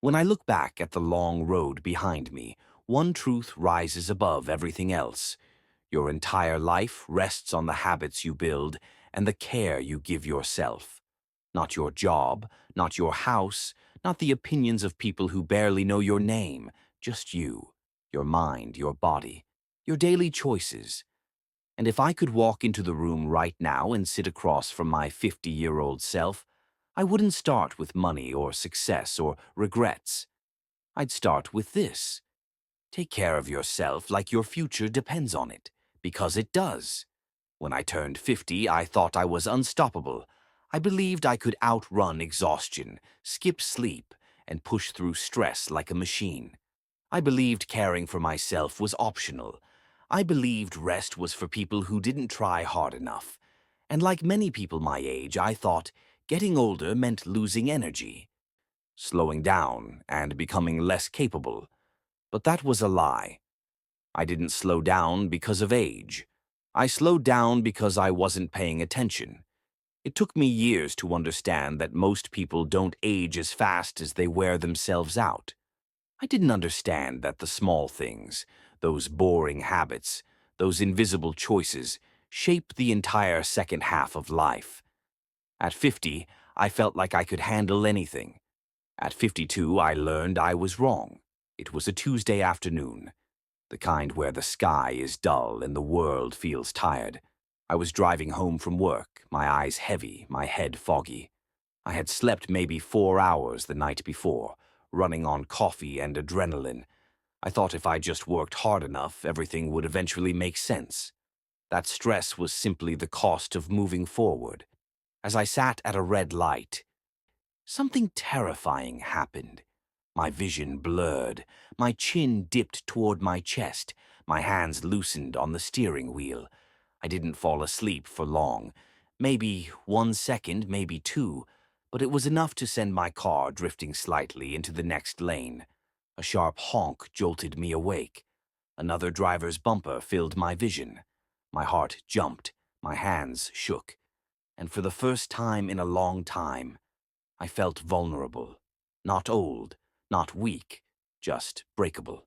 When I look back at the long road behind me, one truth rises above everything else. Your entire life rests on the habits you build and the care you give yourself. Not your job, not your house, not the opinions of people who barely know your name, just you, your mind, your body, your daily choices. And if I could walk into the room right now and sit across from my 50-year-old self, I wouldn't start with money or success or regrets. I'd start with this. Take care of yourself like your future depends on it, because it does. When I turned 50, I thought I was unstoppable. I believed I could outrun exhaustion, skip sleep, and push through stress like a machine. I believed caring for myself was optional. I believed rest was for people who didn't try hard enough. And like many people my age, I thought getting older meant losing energy, slowing down, and becoming less capable. But that was a lie. I didn't slow down because of age. I slowed down because I wasn't paying attention. It took me years to understand that most people don't age as fast as they wear themselves out. I didn't understand that the small things, those boring habits, those invisible choices, shape the entire second half of life. At 50, I felt like I could handle anything. At 52, I learned I was wrong. It was a Tuesday afternoon, the kind where the sky is dull and the world feels tired. I was driving home from work, my eyes heavy, my head foggy. I had slept maybe 4 hours the night before, running on coffee and adrenaline. I thought if I just worked hard enough, everything would eventually make sense. That stress was simply the cost of moving forward. As I sat at a red light, something terrifying happened. My vision blurred, my chin dipped toward my chest, my hands loosened on the steering wheel. I didn't fall asleep for long. Maybe 1 second, maybe two, but it was enough to send my car drifting slightly into the next lane. A sharp honk jolted me awake. Another driver's bumper filled my vision. My heart jumped, my hands shook, and for the first time in a long time, I felt vulnerable. Not old, not weak, just breakable.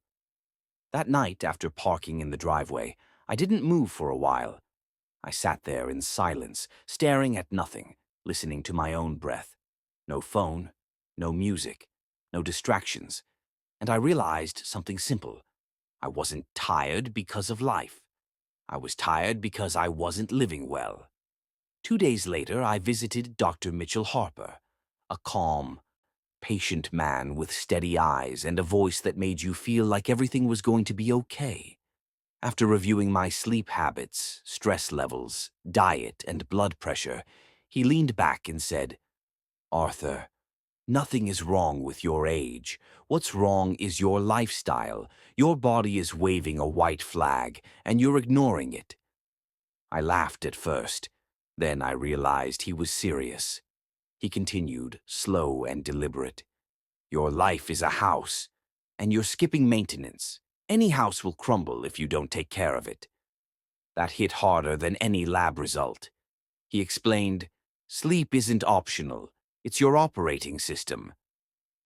That night, after parking in the driveway, I didn't move for a while. I sat there in silence, staring at nothing, listening to my own breath. No phone, no music, no distractions. And I realized something simple. I wasn't tired because of life. I was tired because I wasn't living well. 2 days later, I visited Dr. Mitchell Harper, a calm, patient man with steady eyes and a voice that made you feel like everything was going to be okay. After reviewing my sleep habits, stress levels, diet, and blood pressure, he leaned back and said, "Arthur, nothing is wrong with your age. What's wrong is your lifestyle. Your body is waving a white flag, and you're ignoring it." I laughed at first. Then I realized he was serious. He continued, slow and deliberate. "Your life is a house, and you're skipping maintenance. Any house will crumble if you don't take care of it." That hit harder than any lab result. He explained, "Sleep isn't optional. It's your operating system.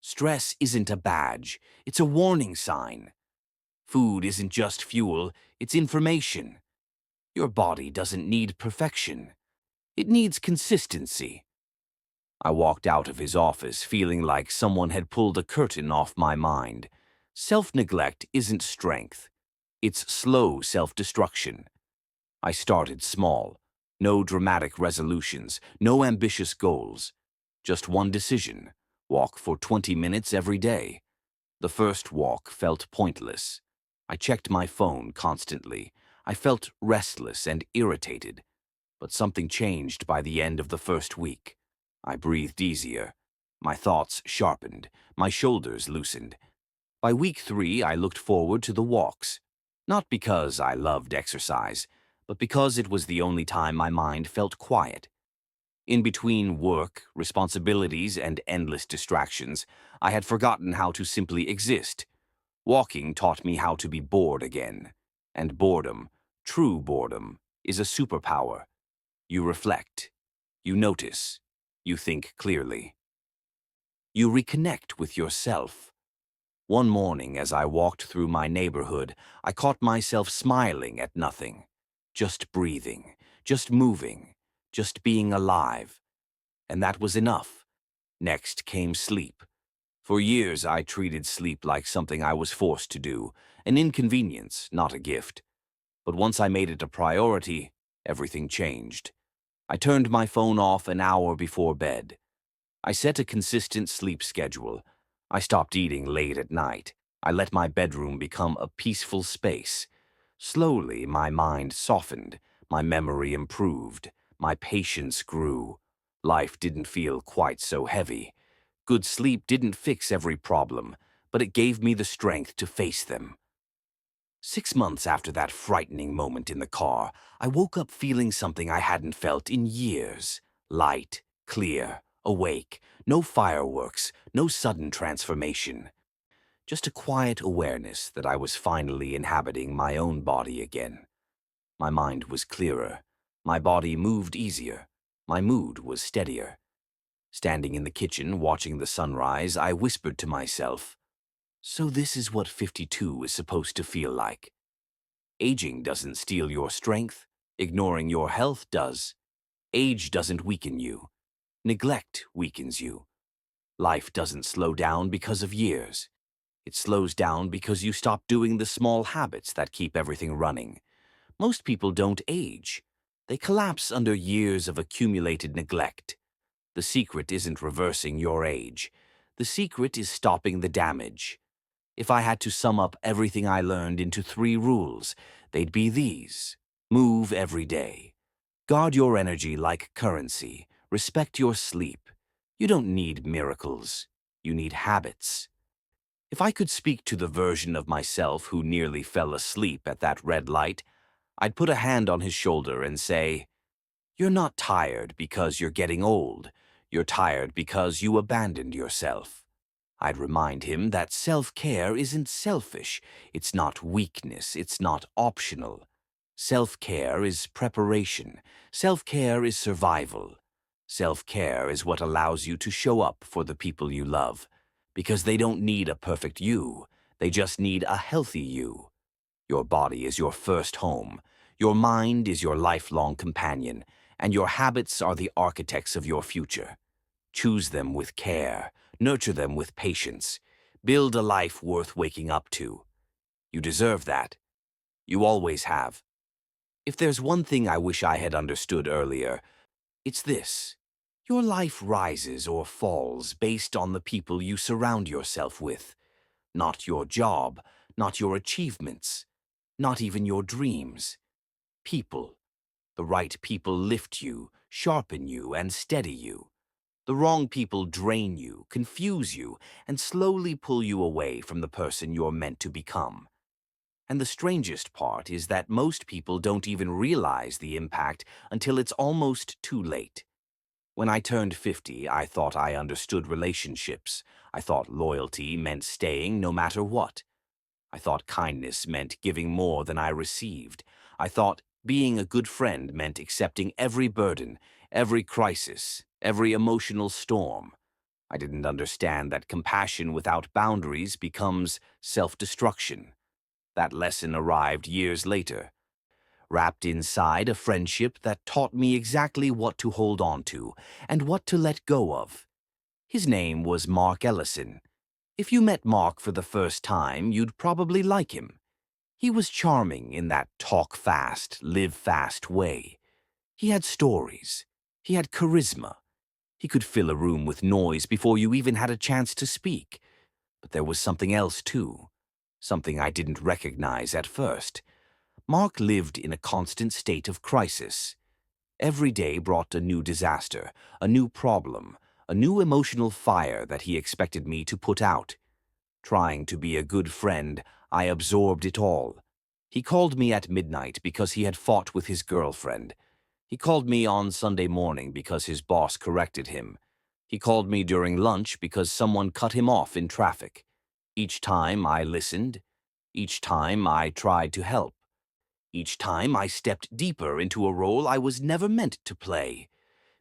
Stress isn't a badge. It's a warning sign. Food isn't just fuel. It's information. Your body doesn't need perfection. It needs consistency." I walked out of his office feeling like someone had pulled a curtain off my mind. Self-neglect isn't strength. It's slow self-destruction. I started small. No dramatic resolutions, no ambitious goals. Just one decision: walk for 20 minutes every day. The first walk felt pointless. I checked my phone constantly. I felt restless and irritated. But something changed by the end of the first week. I breathed easier. My thoughts sharpened. My shoulders loosened. By week 3, I looked forward to the walks. Not because I loved exercise, but because it was the only time my mind felt quiet. In between work, responsibilities, and endless distractions, I had forgotten how to simply exist. Walking taught me how to be bored again. And boredom, true boredom, is a superpower. You reflect. You notice. You think clearly. You reconnect with yourself. One morning, as I walked through my neighborhood, I caught myself smiling at nothing. Just breathing, just moving, just being alive. And that was enough. Next came sleep. For years, I treated sleep like something I was forced to do, an inconvenience, not a gift. But once I made it a priority, everything changed. I turned my phone off an hour before bed. I set a consistent sleep schedule. I stopped eating late at night. I let my bedroom become a peaceful space. Slowly, my mind softened, my memory improved, my patience grew. Life didn't feel quite so heavy. Good sleep didn't fix every problem, but it gave me the strength to face them. 6 months after that frightening moment in the car, I woke up feeling something I hadn't felt in years. Light, clear, awake, no fireworks, no sudden transformation. Just a quiet awareness that I was finally inhabiting my own body again. My mind was clearer. My body moved easier. My mood was steadier. Standing in the kitchen, watching the sunrise, I whispered to myself, "So this is what 52 is supposed to feel like." Aging doesn't steal your strength. Ignoring your health does. Age doesn't weaken you. Neglect weakens you. Life doesn't slow down because of years. It slows down because you stop doing the small habits that keep everything running. Most people don't age. They collapse under years of accumulated neglect. The secret isn't reversing your age. The secret is stopping the damage. If I had to sum up everything I learned into 3 rules, they'd be these. Move every day. Guard your energy like currency. Respect your sleep. You don't need miracles. You need habits. If I could speak to the version of myself who nearly fell asleep at that red light, I'd put a hand on his shoulder and say, "You're not tired because you're getting old. You're tired because you abandoned yourself." I'd remind him that self-care isn't selfish. It's not weakness. It's not optional. Self-care is preparation. Self-care is survival. Self-care is what allows you to show up for the people you love, because they don't need a perfect you. They just need a healthy you. Your body is your first home. Your mind is your lifelong companion, and your habits are the architects of your future. Choose them with care. Nurture them with patience. Build a life worth waking up to. You deserve that. You always have. If there's one thing I wish I had understood earlier, it's this. Your life rises or falls based on the people you surround yourself with. Not your job, not your achievements, not even your dreams. People. The right people lift you, sharpen you, and steady you. The wrong people drain you, confuse you, and slowly pull you away from the person you're meant to become. And the strangest part is that most people don't even realize the impact until it's almost too late. When I turned 50, I thought I understood relationships. I thought loyalty meant staying no matter what. I thought kindness meant giving more than I received. I thought being a good friend meant accepting every burden, every crisis, every emotional storm. I didn't understand that compassion without boundaries becomes self-destruction. That lesson arrived years later, wrapped inside a friendship that taught me exactly what to hold on to and what to let go of. His name was Mark Ellison. If you met Mark for the first time, you'd probably like him. He was charming in that talk fast, live fast way. He had stories. He had charisma. He could fill a room with noise before you even had a chance to speak. But there was something else, too. Something I didn't recognize at first. Mark lived in a constant state of crisis. Every day brought a new disaster, a new problem, a new emotional fire that he expected me to put out. Trying to be a good friend, I absorbed it all. He called me at midnight because he had fought with his girlfriend. He called me on Sunday morning because his boss corrected him. He called me during lunch because someone cut him off in traffic. Each time I listened. Each time I tried to help. Each time I stepped deeper into a role I was never meant to play.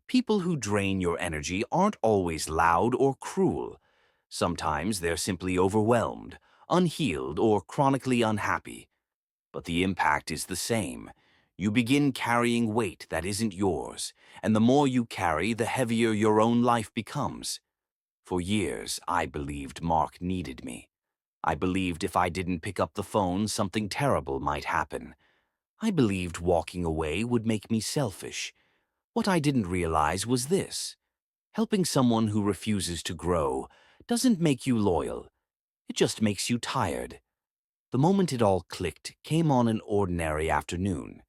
People who drain your energy aren't always loud or cruel. Sometimes they're simply overwhelmed, unhealed, or chronically unhappy. But the impact is the same. You begin carrying weight that isn't yours, and the more you carry, the heavier your own life becomes. For years, I believed Mark needed me. I believed if I didn't pick up the phone, something terrible might happen. I believed walking away would make me selfish. What I didn't realize was this: helping someone who refuses to grow doesn't make you loyal. It just makes you tired. The moment it all clicked came on an ordinary afternoon.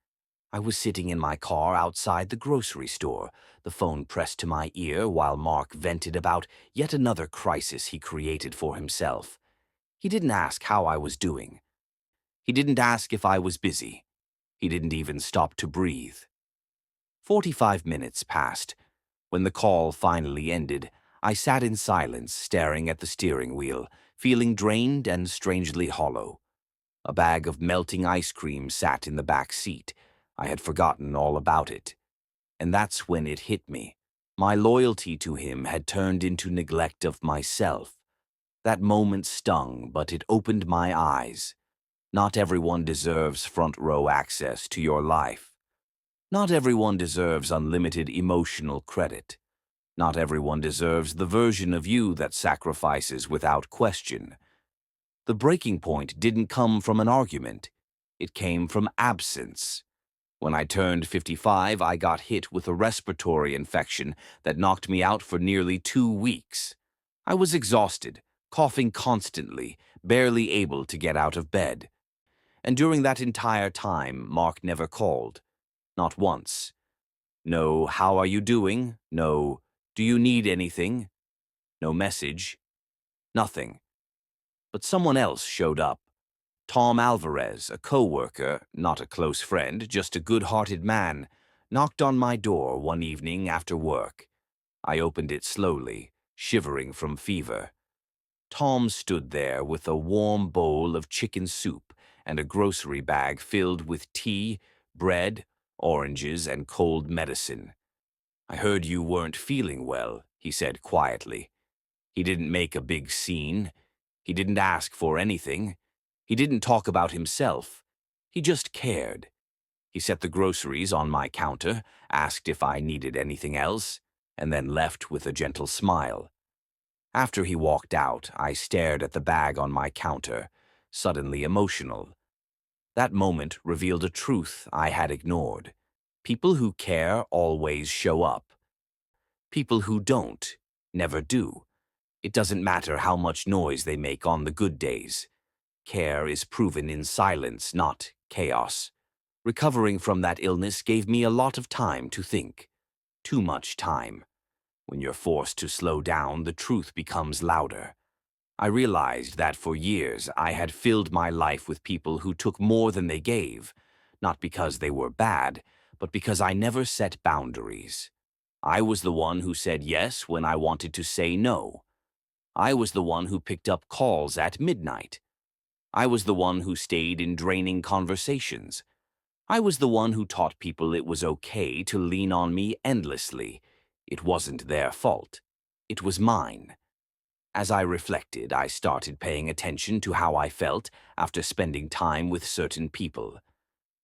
I was sitting in my car outside the grocery store, the phone pressed to my ear while Mark vented about yet another crisis he created for himself. He didn't ask how I was doing. He didn't ask if I was busy. He didn't even stop to breathe. 45 minutes passed. When the call finally ended, I sat in silence, staring at the steering wheel, feeling drained and strangely hollow. A bag of melting ice cream sat in the back seat. I had forgotten all about it. And that's when it hit me. My loyalty to him had turned into neglect of myself. That moment stung, but it opened my eyes. Not everyone deserves front row access to your life. Not everyone deserves unlimited emotional credit. Not everyone deserves the version of you that sacrifices without question. The breaking point didn't come from an argument. It came from absence. When I turned 55, I got hit with a respiratory infection that knocked me out for nearly 2 weeks. I was exhausted, coughing constantly, barely able to get out of bed. And during that entire time, Mark never called. Not once. No, how are you doing? No, do you need anything? No message. Nothing. But someone else showed up. Tom Alvarez, a co-worker, not a close friend, just a good-hearted man, knocked on my door one evening after work. I opened it slowly, shivering from fever. Tom stood there with a warm bowl of chicken soup and a grocery bag filled with tea, bread, oranges, and cold medicine. "I heard you weren't feeling well," he said quietly. He didn't make a big scene. He didn't ask for anything. He didn't talk about himself. He just cared. He set the groceries on my counter, asked if I needed anything else, and then left with a gentle smile. After he walked out, I stared at the bag on my counter, suddenly emotional. That moment revealed a truth I had ignored. People who care always show up. People who don't never do. It doesn't matter how much noise they make on the good days. Care is proven in silence, not chaos. Recovering from that illness gave me a lot of time to think. Too much time. When you're forced to slow down, the truth becomes louder. I realized that for years I had filled my life with people who took more than they gave, not because they were bad, but because I never set boundaries. I was the one who said yes when I wanted to say no. I was the one who picked up calls at midnight. I was the one who stayed in draining conversations. I was the one who taught people it was okay to lean on me endlessly. It wasn't their fault. It was mine. As I reflected, I started paying attention to how I felt after spending time with certain people.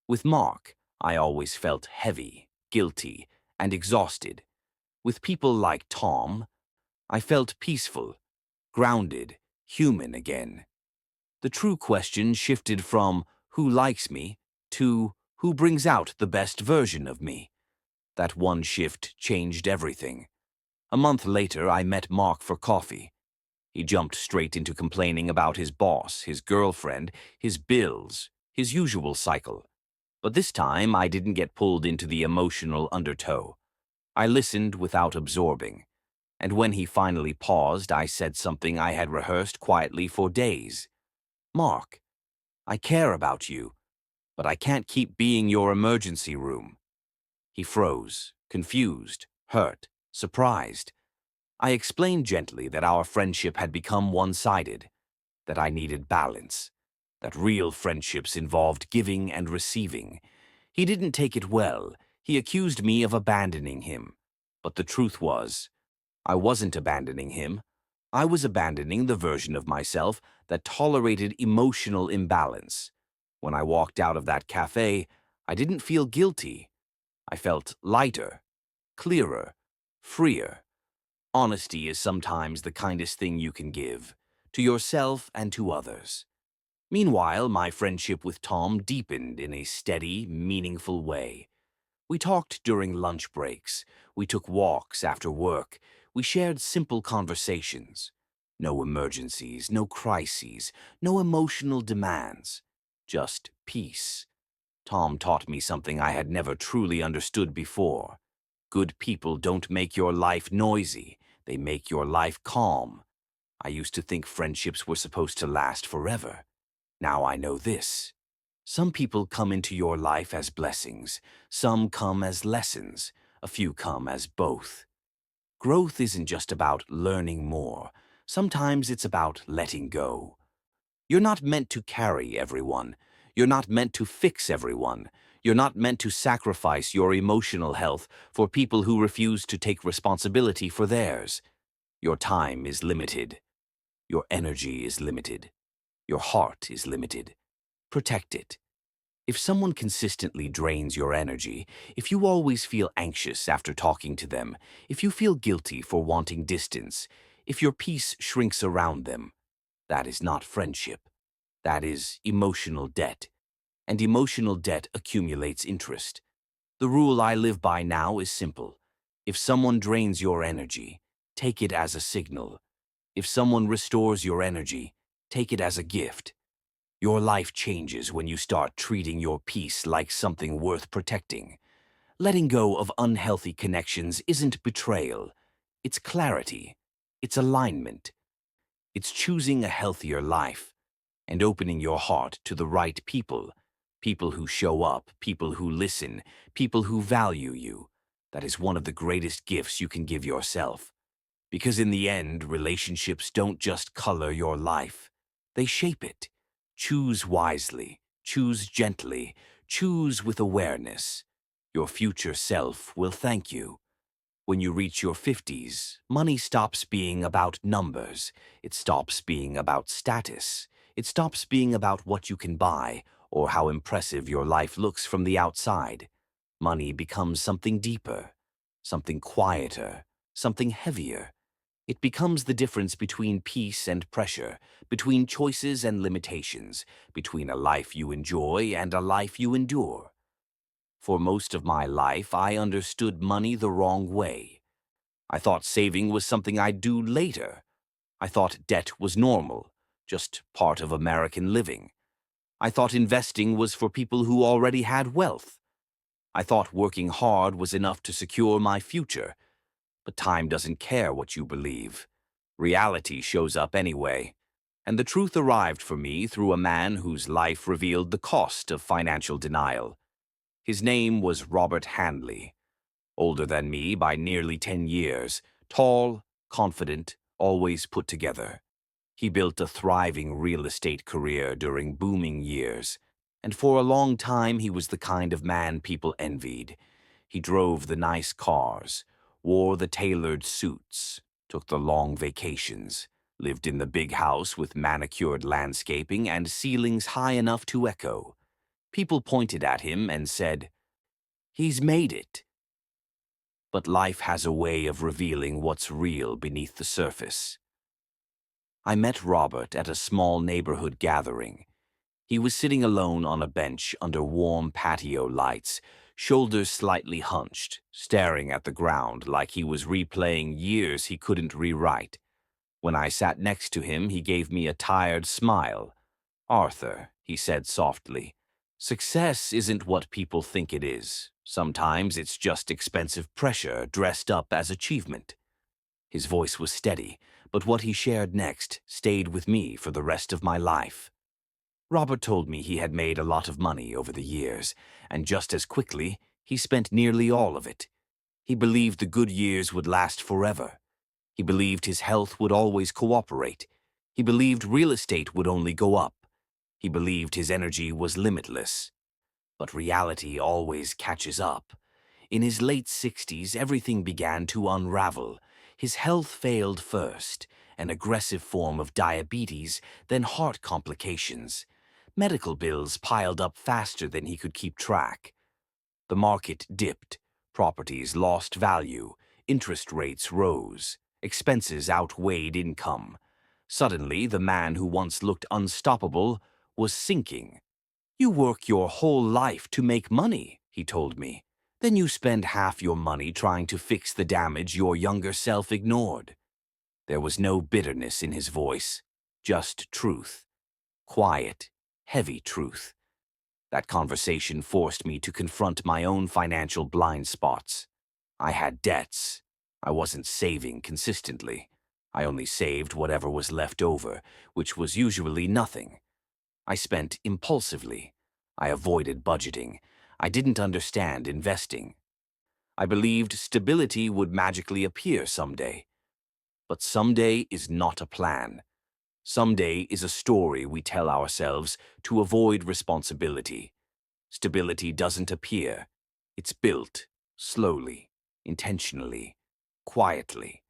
With Mark, I always felt heavy, guilty, and exhausted. With people like Tom, I felt peaceful, grounded, human again. The true question shifted from who likes me to who brings out the best version of me. That one shift changed everything. A month later, I met Mark for coffee. He jumped straight into complaining about his boss, his girlfriend, his bills, his usual cycle. But this time, I didn't get pulled into the emotional undertow. I listened without absorbing. And when he finally paused, I said something I had rehearsed quietly for days. "Mark, I care about you, but I can't keep being your emergency room." He froze, confused, hurt, surprised. I explained gently that our friendship had become one-sided, that I needed balance, that real friendships involved giving and receiving. He didn't take it well. He accused me of abandoning him. But the truth was, I wasn't abandoning him. I was abandoning the version of myself that tolerated emotional imbalance. When I walked out of that cafe, I didn't feel guilty. I felt lighter, clearer, freer. Honesty is sometimes the kindest thing you can give, to yourself and to others. Meanwhile, my friendship with Tom deepened in a steady, meaningful way. We talked during lunch breaks. We took walks after work. We shared simple conversations. No emergencies, no crises, no emotional demands. Just peace. Tom taught me something I had never truly understood before. Good people don't make your life noisy. They make your life calm. I used to think friendships were supposed to last forever. Now I know this. Some people come into your life as blessings, some come as lessons, a few come as both. Growth isn't just about learning more. Sometimes it's about letting go. You're not meant to carry everyone. You're not meant to fix everyone. You're not meant to sacrifice your emotional health for people who refuse to take responsibility for theirs. Your time is limited. Your energy is limited. Your heart is limited. Protect it. If someone consistently drains your energy, if you always feel anxious after talking to them, if you feel guilty for wanting distance, if your peace shrinks around them, that is not friendship. That is emotional debt. And emotional debt accumulates interest. The rule I live by now is simple. If someone drains your energy, take it as a signal. If someone restores your energy, take it as a gift. Your life changes when you start treating your peace like something worth protecting. Letting go of unhealthy connections isn't betrayal. It's clarity. It's alignment. It's choosing a healthier life and opening your heart to the right people. People who show up, people who listen, people who value you. That is one of the greatest gifts you can give yourself. Because in the end, relationships don't just color your life. They shape it. Choose wisely, choose gently, choose with awareness. Your future self will thank you. When you reach your 50s, money stops being about numbers. It stops being about status. It stops being about what you can buy or how impressive your life looks from the outside. Money becomes something deeper, something quieter, something heavier. It becomes the difference between peace and pressure, between choices and limitations, between a life you enjoy and a life you endure. For most of my life, I understood money the wrong way. I thought saving was something I'd do later. I thought debt was normal, just part of American living. I thought investing was for people who already had wealth. I thought working hard was enough to secure my future. But time doesn't care what you believe. Reality shows up anyway. And the truth arrived for me through a man whose life revealed the cost of financial denial. His name was Robert Handley, older than me by nearly 10 years, tall, confident, always put together. He built a thriving real estate career during booming years, and for a long time he was the kind of man people envied. He drove the nice cars, wore the tailored suits, took the long vacations, lived in the big house with manicured landscaping and ceilings high enough to echo. People pointed at him and said, "He's made it." But life has a way of revealing what's real beneath the surface. I met Robert at a small neighborhood gathering. He was sitting alone on a bench under warm patio lights, shoulders slightly hunched, staring at the ground like he was replaying years he couldn't rewrite. When I sat next to him, he gave me a tired smile. "Arthur," he said softly, "success isn't what people think it is. Sometimes it's just expensive pressure dressed up as achievement." His voice was steady, but what he shared next stayed with me for the rest of my life. Robert told me he had made a lot of money over the years, and just as quickly, he spent nearly all of it. He believed the good years would last forever. He believed his health would always cooperate. He believed real estate would only go up. He believed his energy was limitless. But reality always catches up. In his late 60s, everything began to unravel. His health failed first, an aggressive form of diabetes, then heart complications. Medical bills piled up faster than he could keep track. The market dipped, properties lost value, interest rates rose, expenses outweighed income. Suddenly, the man who once looked unstoppable was sinking. "You work your whole life to make money," he told me. "Then you spend half your money trying to fix the damage your younger self ignored." There was no bitterness in his voice, just truth. Quiet, heavy truth. That conversation forced me to confront my own financial blind spots. I had debts. I wasn't saving consistently. I only saved whatever was left over, which was usually nothing. I spent impulsively. I avoided budgeting. I didn't understand investing. I believed stability would magically appear someday. But someday is not a plan. Someday is a story we tell ourselves to avoid responsibility. Stability doesn't appear. It's built, slowly, intentionally, quietly.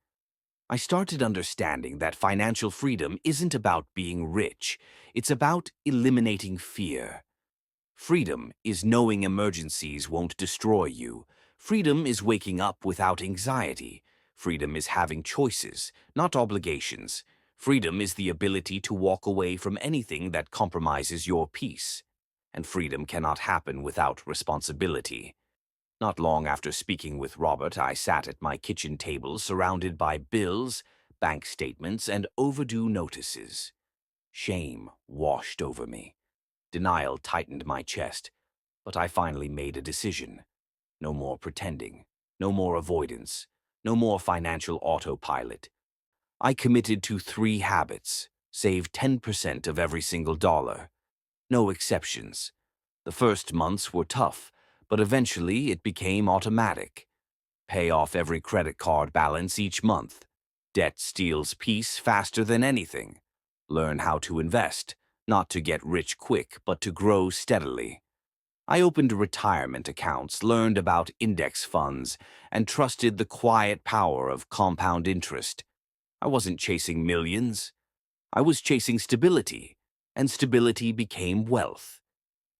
I started understanding that financial freedom isn't about being rich. It's about eliminating fear. Freedom is knowing emergencies won't destroy you. Freedom is waking up without anxiety. Freedom is having choices, not obligations. Freedom is the ability to walk away from anything that compromises your peace. And freedom cannot happen without responsibility. Not long after speaking with Robert, I sat at my kitchen table surrounded by bills, bank statements, and overdue notices. Shame washed over me. Denial tightened my chest, but I finally made a decision. No more pretending, no more avoidance, no more financial autopilot. I committed to 3 habits: save 10% of every single dollar. No exceptions. The first months were tough, but eventually it became automatic. Pay off every credit card balance each month. Debt steals peace faster than anything. Learn how to invest, not to get rich quick, but to grow steadily. I opened retirement accounts, learned about index funds, and trusted the quiet power of compound interest. I wasn't chasing millions. I was chasing stability, and stability became wealth.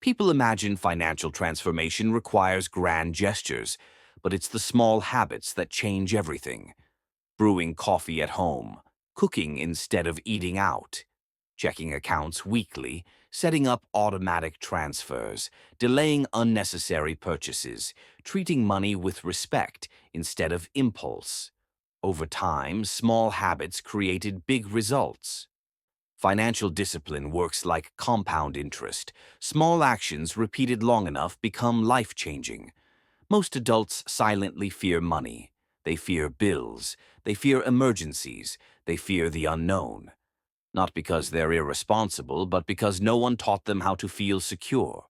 People imagine financial transformation requires grand gestures, but it's the small habits that change everything. Brewing coffee at home, cooking instead of eating out, checking accounts weekly, setting up automatic transfers, delaying unnecessary purchases, treating money with respect instead of impulse. Over time, small habits created big results. Financial discipline works like compound interest. Small actions repeated long enough become life-changing. Most adults silently fear money. They fear bills. They fear emergencies. They fear the unknown. Not because they're irresponsible, but because no one taught them how to feel secure.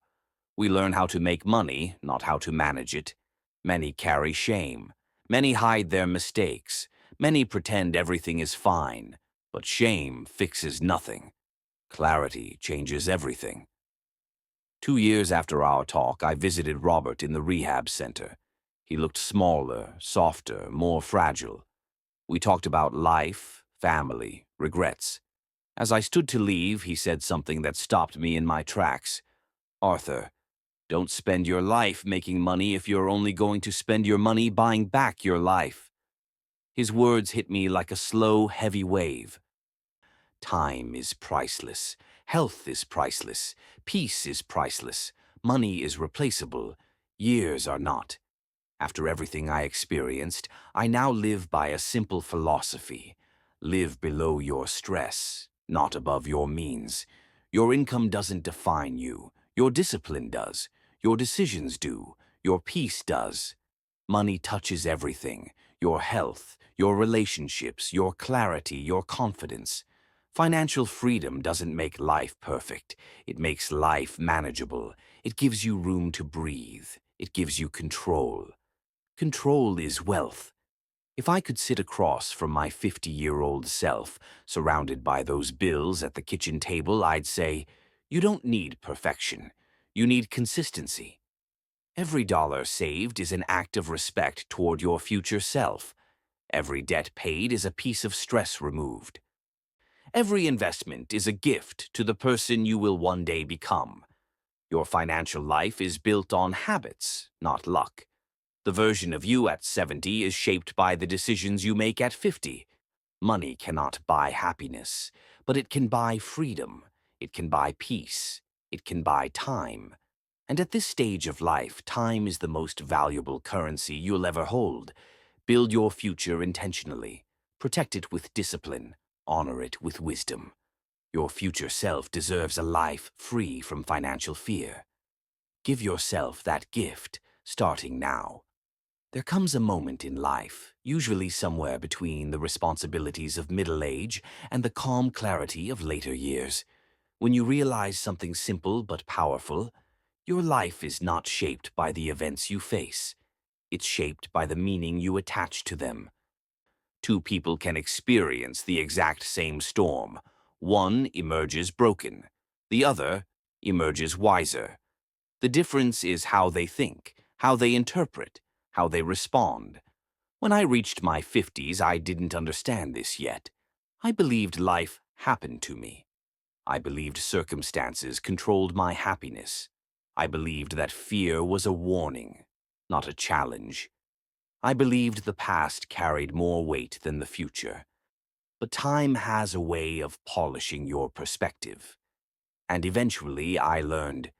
We learn how to make money, not how to manage it. Many carry shame. Many hide their mistakes. Many pretend everything is fine. But shame fixes nothing. Clarity changes everything. 2 years after our talk, I visited Robert in the rehab center. He looked smaller, softer, more fragile. We talked about life, family, regrets. As I stood to leave, he said something that stopped me in my tracks. "Arthur, don't spend your life making money if you're only going to spend your money buying back your life." His words hit me like a slow, heavy wave. Time is priceless. Health is priceless. Peace is priceless. Money is replaceable. Years are not. After everything I experienced, I now live by a simple philosophy. Live below your stress, not above your means. Your income doesn't define you. Your discipline does. Your decisions do. Your peace does. Money touches everything: your health, your relationships, your clarity, your confidence. Financial freedom doesn't make life perfect. It makes life manageable. It gives you room to breathe. It gives you control. Control is wealth. If I could sit across from my 50-year-old self, surrounded by those bills at the kitchen table, I'd say, "You don't need perfection. You need consistency." Every dollar saved is an act of respect toward your future self. Every debt paid is a piece of stress removed. Every investment is a gift to the person you will one day become. Your financial life is built on habits, not luck. The version of you at 70 is shaped by the decisions you make at 50. Money cannot buy happiness, but it can buy freedom. It can buy peace. It can buy time. And at this stage of life, time is the most valuable currency you'll ever hold. Build your future intentionally. Protect it with discipline. Honor it with wisdom. Your future self deserves a life free from financial fear. Give yourself that gift, starting now. There comes a moment in life, usually somewhere between the responsibilities of middle age and the calm clarity of later years, when you realize something simple but powerful. Your life is not shaped by the events you face. It's shaped by the meaning you attach to them. Two people can experience the exact same storm. One emerges broken. The other emerges wiser. The difference is how they think, how they interpret, how they respond. When I reached my 50s, I didn't understand this yet. I believed life happened to me. I believed circumstances controlled my happiness. I believed that fear was a warning, not a challenge. I believed the past carried more weight than the future. But time has a way of polishing your perspective. And eventually I learned,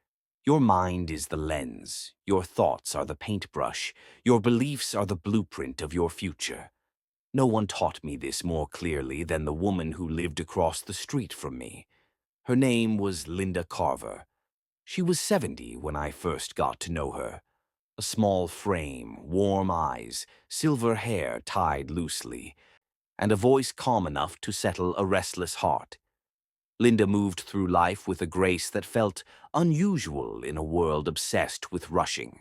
your mind is the lens, your thoughts are the paintbrush, your beliefs are the blueprint of your future. No one taught me this more clearly than the woman who lived across the street from me. Her name was Linda Carver. She was 70 when I first got to know her. A small frame, warm eyes, silver hair tied loosely, and a voice calm enough to settle a restless heart. Linda moved through life with a grace that felt unusual in a world obsessed with rushing.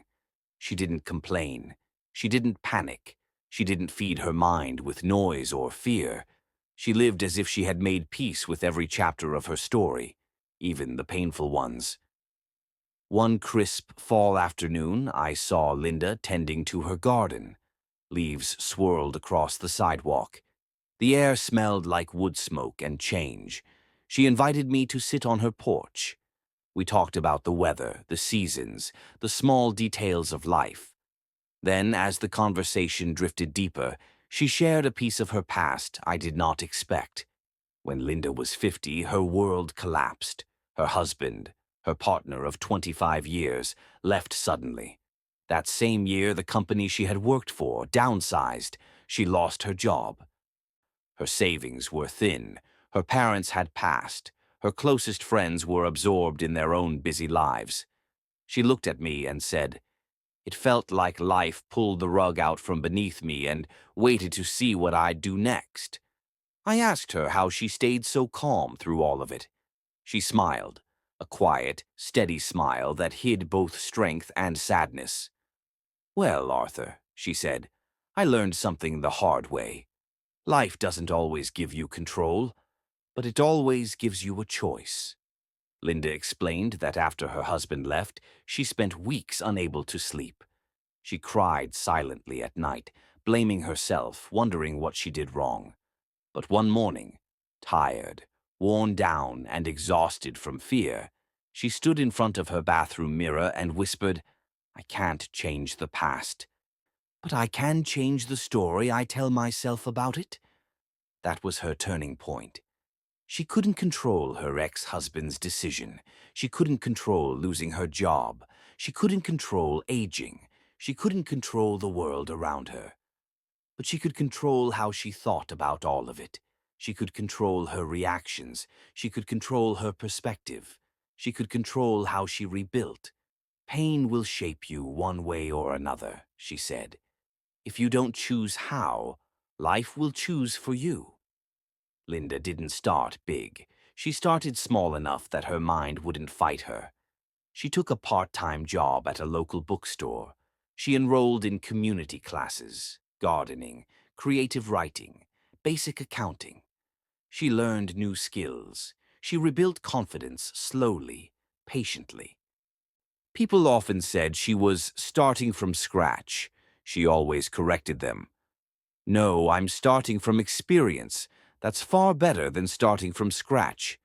She didn't complain. She didn't panic. She didn't feed her mind with noise or fear. She lived as if she had made peace with every chapter of her story, even the painful ones. One crisp fall afternoon, I saw Linda tending to her garden. Leaves swirled across the sidewalk. The air smelled like wood smoke and change. She invited me to sit on her porch. We talked about the weather, the seasons, the small details of life. Then, as the conversation drifted deeper, she shared a piece of her past I did not expect. When Linda was 50, her world collapsed. Her husband, her partner of 25 years, left suddenly. That same year, the company she had worked for downsized. She lost her job. Her savings were thin. Her parents had passed. Her closest friends were absorbed in their own busy lives. She looked at me and said, "It felt like life pulled the rug out from beneath me and waited to see what I'd do next." I asked her how she stayed so calm through all of it. She smiled, a quiet, steady smile that hid both strength and sadness. "Well, Arthur," she said, "I learned something the hard way. Life doesn't always give you control, but it always gives you a choice." Linda explained that after her husband left, she spent weeks unable to sleep. She cried silently at night, blaming herself, wondering what she did wrong. But one morning, tired, worn down, and exhausted from fear, she stood in front of her bathroom mirror and whispered, "I can't change the past, but I can change the story I tell myself about it." That was her turning point. She couldn't control her ex-husband's decision. She couldn't control losing her job. She couldn't control aging. She couldn't control the world around her. But she could control how she thought about all of it. She could control her reactions. She could control her perspective. She could control how she rebuilt. "Pain will shape you one way or another," she said. "If you don't choose how, life will choose for you." Linda didn't start big. She started small enough that her mind wouldn't fight her. She took a part-time job at a local bookstore. She enrolled in community classes, gardening, creative writing, basic accounting. She learned new skills. She rebuilt confidence slowly, patiently. People often said she was starting from scratch. She always corrected them. "No, I'm starting from experience. That's far better than starting from scratch.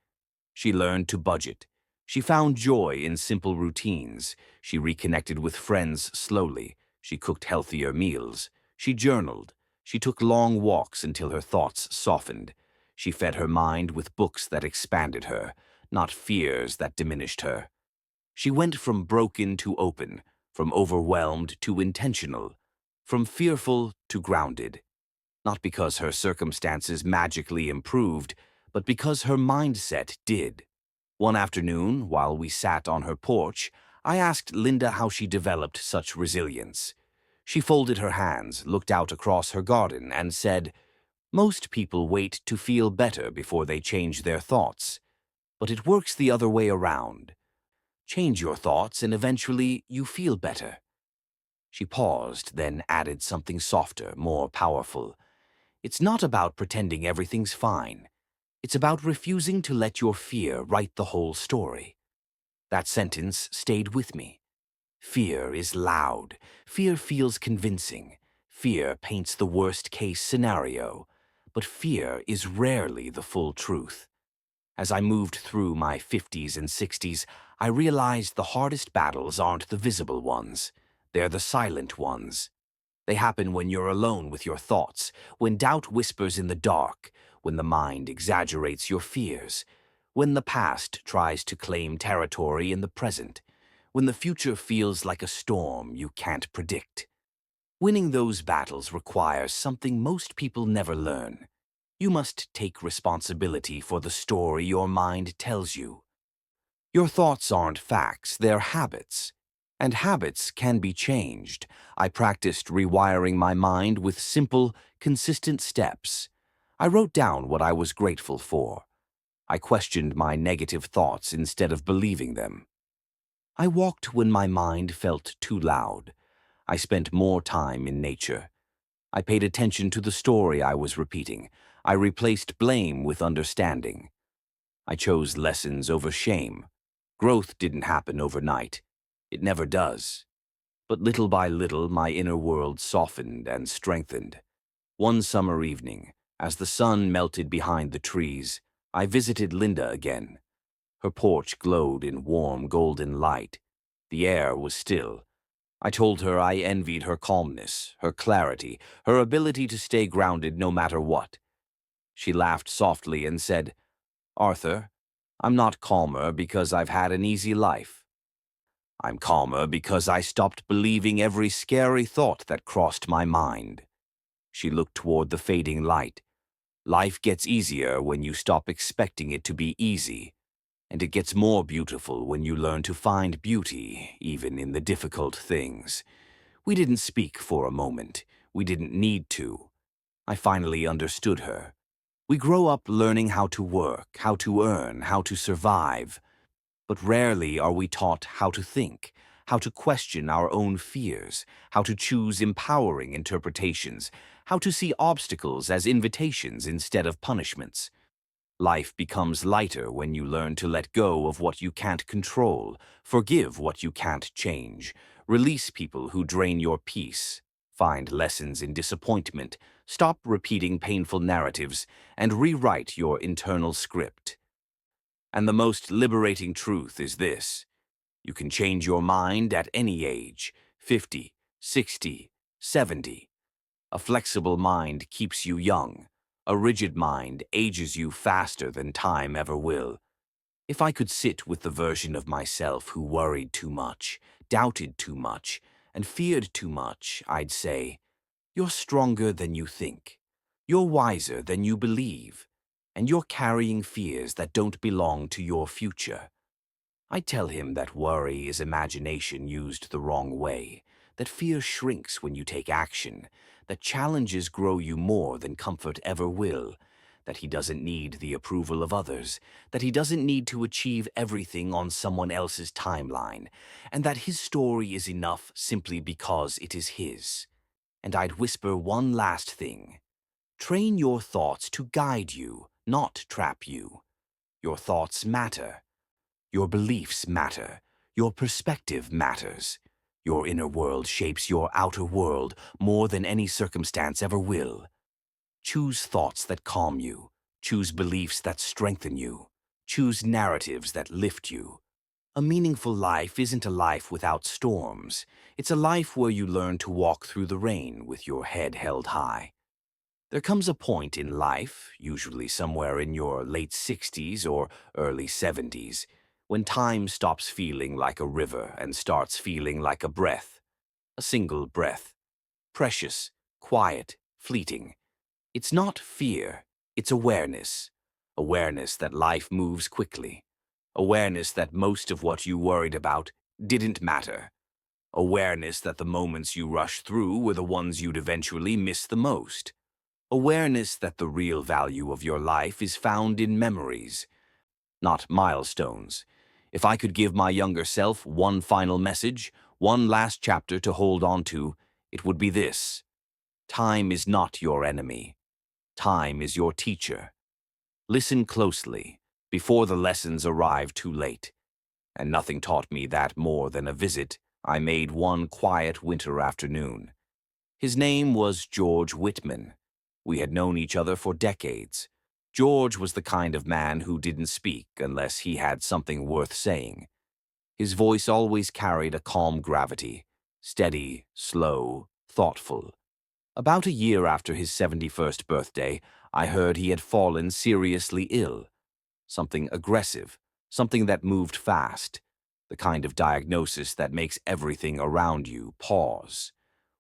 She learned to budget. She found joy in simple routines. She reconnected with friends slowly. She cooked healthier meals. She journaled. She took long walks until her thoughts softened. She fed her mind with books that expanded her, not fears that diminished her. She went from broken to open, from overwhelmed to intentional, from fearful to grounded. Not because her circumstances magically improved, but because her mindset did. One afternoon, while we sat on her porch, I asked Linda how she developed such resilience. She folded her hands, looked out across her garden, and said, "Most people wait to feel better before they change their thoughts. But it works the other way around. Change your thoughts and eventually you feel better." She paused, then added something softer, more powerful. "It's not about pretending everything's fine. It's about refusing to let your fear write the whole story." That sentence stayed with me. Fear is loud. Fear feels convincing. Fear paints the worst-case scenario. But fear is rarely the full truth. As I moved through my 50s and 60s, I realized the hardest battles aren't the visible ones. They're the silent ones. They happen when you're alone with your thoughts, when doubt whispers in the dark, when the mind exaggerates your fears, when the past tries to claim territory in the present, when the future feels like a storm you can't predict. Winning those battles requires something most people never learn. You must take responsibility for the story your mind tells you. Your thoughts aren't facts, they're habits. And habits can be changed. I practiced rewiring my mind with simple, consistent steps. I wrote down what I was grateful for. I questioned my negative thoughts instead of believing them. I walked when my mind felt too loud. I spent more time in nature. I paid attention to the story I was repeating. I replaced blame with understanding. I chose lessons over shame. Growth didn't happen overnight. It never does. But little by little, my inner world softened and strengthened. One summer evening, as the sun melted behind the trees, I visited Linda again. Her porch glowed in warm golden light. The air was still. I told her I envied her calmness, her clarity, her ability to stay grounded no matter what. She laughed softly and said, "Arthur, I'm not calmer because I've had an easy life. I'm calmer because I stopped believing every scary thought that crossed my mind." She looked toward the fading light. "Life gets easier when you stop expecting it to be easy, and it gets more beautiful when you learn to find beauty even in the difficult things." We didn't speak for a moment. We didn't need to. I finally understood her. We grow up learning how to work, how to earn, how to survive. But rarely are we taught how to think, how to question our own fears, how to choose empowering interpretations, how to see obstacles as invitations instead of punishments. Life becomes lighter when you learn to let go of what you can't control, forgive what you can't change, release people who drain your peace, find lessons in disappointment, stop repeating painful narratives, and rewrite your internal script. And the most liberating truth is this: you can change your mind at any age, 50, 60, 70. A flexible mind keeps you young. A rigid mind ages you faster than time ever will. If I could sit with the version of myself who worried too much, doubted too much, and feared too much, I'd say, "You're stronger than you think. You're wiser than you believe. And you're carrying fears that don't belong to your future." I tell him that worry is imagination used the wrong way, that fear shrinks when you take action, that challenges grow you more than comfort ever will, that he doesn't need the approval of others, that he doesn't need to achieve everything on someone else's timeline, and that his story is enough simply because it is his. And I'd whisper one last thing: train your thoughts to guide you, not trap you. Your thoughts matter. Your beliefs matter. Your perspective matters. Your inner world shapes your outer world more than any circumstance ever will. Choose thoughts that calm you. Choose beliefs that strengthen you. Choose narratives that lift you. A meaningful life isn't a life without storms. It's a life where you learn to walk through the rain with your head held high. There comes a point in life, usually somewhere in your late 60s or early 70s, when time stops feeling like a river and starts feeling like a breath. A single breath. Precious, quiet, fleeting. It's not fear, it's awareness. Awareness that life moves quickly. Awareness that most of what you worried about didn't matter. Awareness that the moments you rushed through were the ones you'd eventually miss the most. Awareness that the real value of your life is found in memories, not milestones. If I could give my younger self one final message, one last chapter to hold on to, it would be this. Time is not your enemy. Time is your teacher. Listen closely, before the lessons arrive too late. And nothing taught me that more than a visit I made one quiet winter afternoon. His name was George Whitman. We had known each other for decades. George was the kind of man who didn't speak unless he had something worth saying. His voice always carried a calm gravity, steady, slow, thoughtful. About a year after his 71st birthday, I heard he had fallen seriously ill. Something aggressive, something that moved fast, the kind of diagnosis that makes everything around you pause.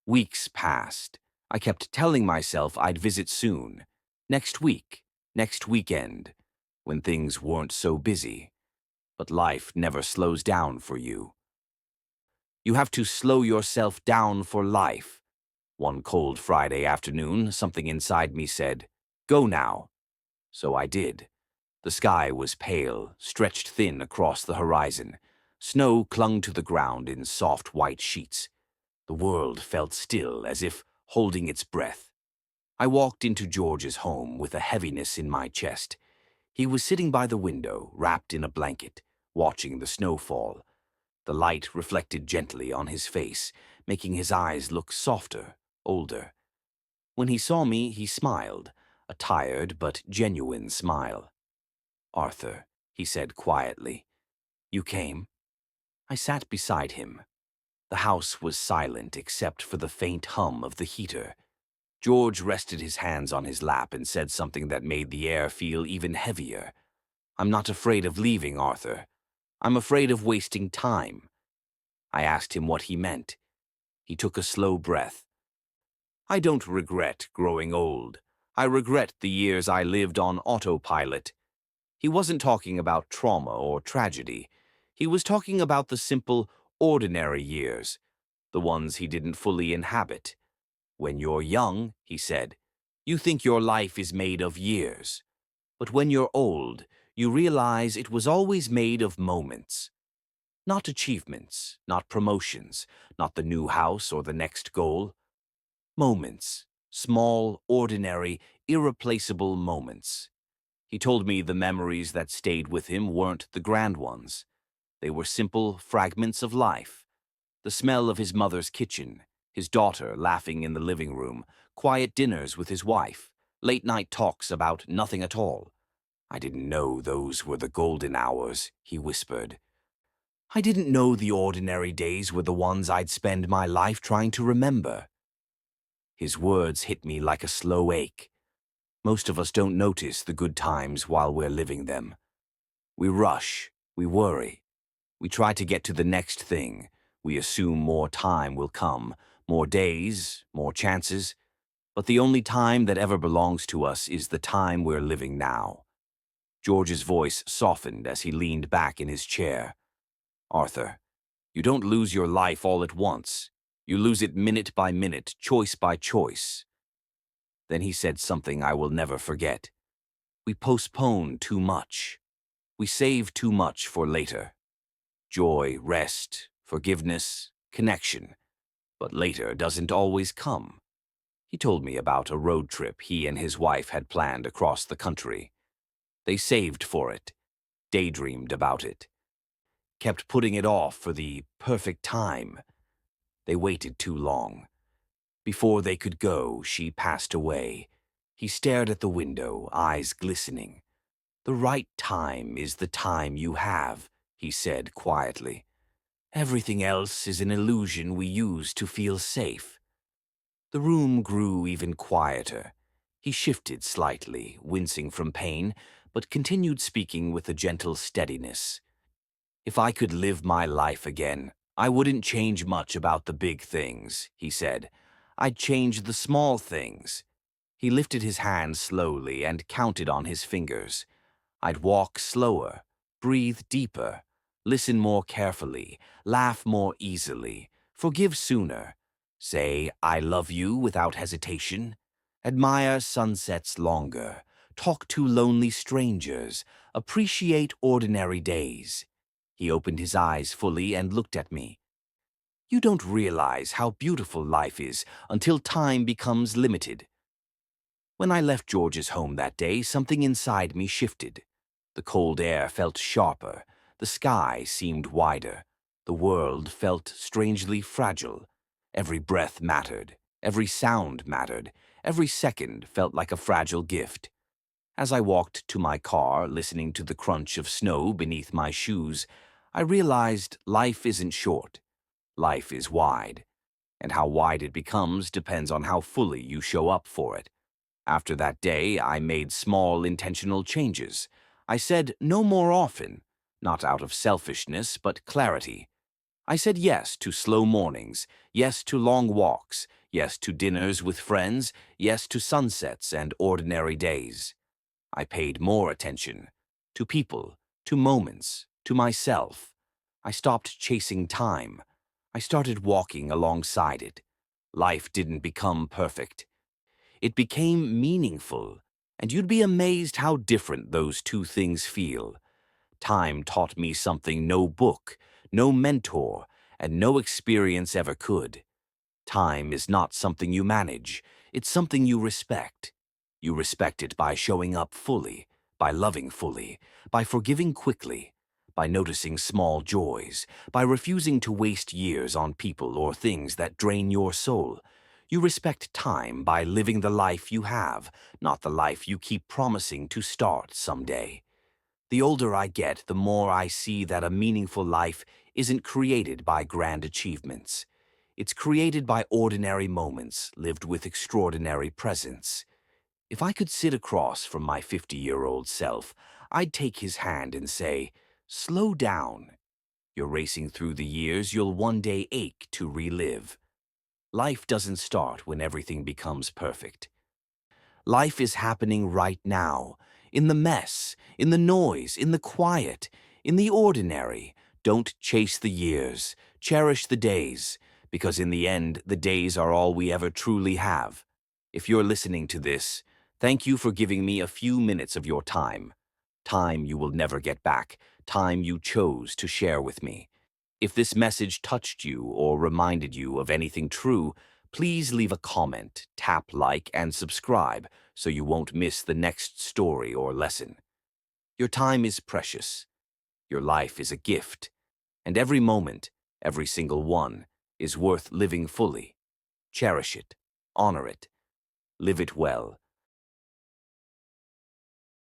Weeks passed. I kept telling myself I'd visit soon. Next week, next weekend, when things weren't so busy. But life never slows down for you. You have to slow yourself down for life. One cold Friday afternoon, something inside me said, "Go now." So I did. The sky was pale, stretched thin across the horizon. Snow clung to the ground in soft white sheets. The world felt still, as if holding its breath. I walked into George's home with a heaviness in my chest. He was sitting by the window, wrapped in a blanket, watching the snow fall. The light reflected gently on his face, making his eyes look softer, older. When he saw me, he smiled, a tired but genuine smile. "Arthur," he said quietly, "you came?" I sat beside him. The house was silent except for the faint hum of the heater. George rested his hands on his lap and said something that made the air feel even heavier. "I'm not afraid of leaving, Arthur. I'm afraid of wasting time." I asked him what he meant. He took a slow breath. "I don't regret growing old. I regret the years I lived on autopilot." He wasn't talking about trauma or tragedy. He was talking about the simple, ordinary years, the ones he didn't fully inhabit. "When you're young," he said, "you think your life is made of years. But when you're old, you realize it was always made of moments. Not achievements, not promotions, not the new house or the next goal. Moments. Small, ordinary, irreplaceable moments." He told me the memories that stayed with him weren't the grand ones. They were simple fragments of life. The smell of his mother's kitchen, his daughter laughing in the living room, quiet dinners with his wife, late-night talks about nothing at all. "I didn't know those were the golden hours," he whispered. "I didn't know the ordinary days were the ones I'd spend my life trying to remember." His words hit me like a slow ache. Most of us don't notice the good times while we're living them. We rush, we worry, we try to get to the next thing. We assume more time will come, more days, more chances. But the only time that ever belongs to us is the time we're living now. George's voice softened as he leaned back in his chair. "Arthur, you don't lose your life all at once. You lose it minute by minute, choice by choice." Then he said something I will never forget. "We postpone too much. We save too much for later. Joy, rest, forgiveness, connection. But later doesn't always come." He told me about a road trip he and his wife had planned across the country. They saved for it, daydreamed about it, kept putting it off for the perfect time. They waited too long. Before they could go, she passed away. He stared at the window, eyes glistening. "The right time is the time you have," he said quietly. "Everything else is an illusion we use to feel safe." The room grew even quieter. He shifted slightly, wincing from pain, but continued speaking with a gentle steadiness. "If I could live my life again, I wouldn't change much about the big things," he said. "I'd change the small things." He lifted his hand slowly and counted on his fingers. "I'd walk slower, breathe deeper, listen more carefully, laugh more easily, forgive sooner, say 'I love you' without hesitation, admire sunsets longer, talk to lonely strangers, appreciate ordinary days." He opened his eyes fully and looked at me. "You don't realize how beautiful life is until time becomes limited." When I left George's home that day, something inside me shifted. The cold air felt sharper, the sky seemed wider, the world felt strangely fragile. Every breath mattered, every sound mattered, every second felt like a fragile gift. As I walked to my car, listening to the crunch of snow beneath my shoes, I realized life isn't short. Life is wide, and how wide it becomes depends on how fully you show up for it. After that day, I made small intentional changes. I said no more often, not out of selfishness, but clarity. I said yes to slow mornings, yes to long walks, yes to dinners with friends, yes to sunsets and ordinary days. I paid more attention to people, to moments, to myself. I stopped chasing time. I started walking alongside it. Life didn't become perfect. It became meaningful, and you'd be amazed how different those two things feel. Time taught me something no book, no mentor, and no experience ever could. Time is not something you manage, it's something you respect. You respect it by showing up fully, by loving fully, by forgiving quickly, by noticing small joys, by refusing to waste years on people or things that drain your soul. You respect time by living the life you have, not the life you keep promising to start someday. The older I get, the more I see that a meaningful life isn't created by grand achievements. It's created by ordinary moments lived with extraordinary presence. If I could sit across from my 50-year-old self, I'd take his hand and say, "Slow down. You're racing through the years you'll one day ache to relive." Life doesn't start when everything becomes perfect. Life is happening right now, in the mess, in the noise, in the quiet, in the ordinary. Don't chase the years, cherish the days, because in the end, the days are all we ever truly have. If you're listening to this, thank you for giving me a few minutes of your time. Time you will never get back, time you chose to share with me. If this message touched you or reminded you of anything true, please leave a comment, tap like, and subscribe so you won't miss the next story or lesson. Your time is precious. Your life is a gift. And every moment, every single one, is worth living fully. Cherish it. Honor it. Live it well.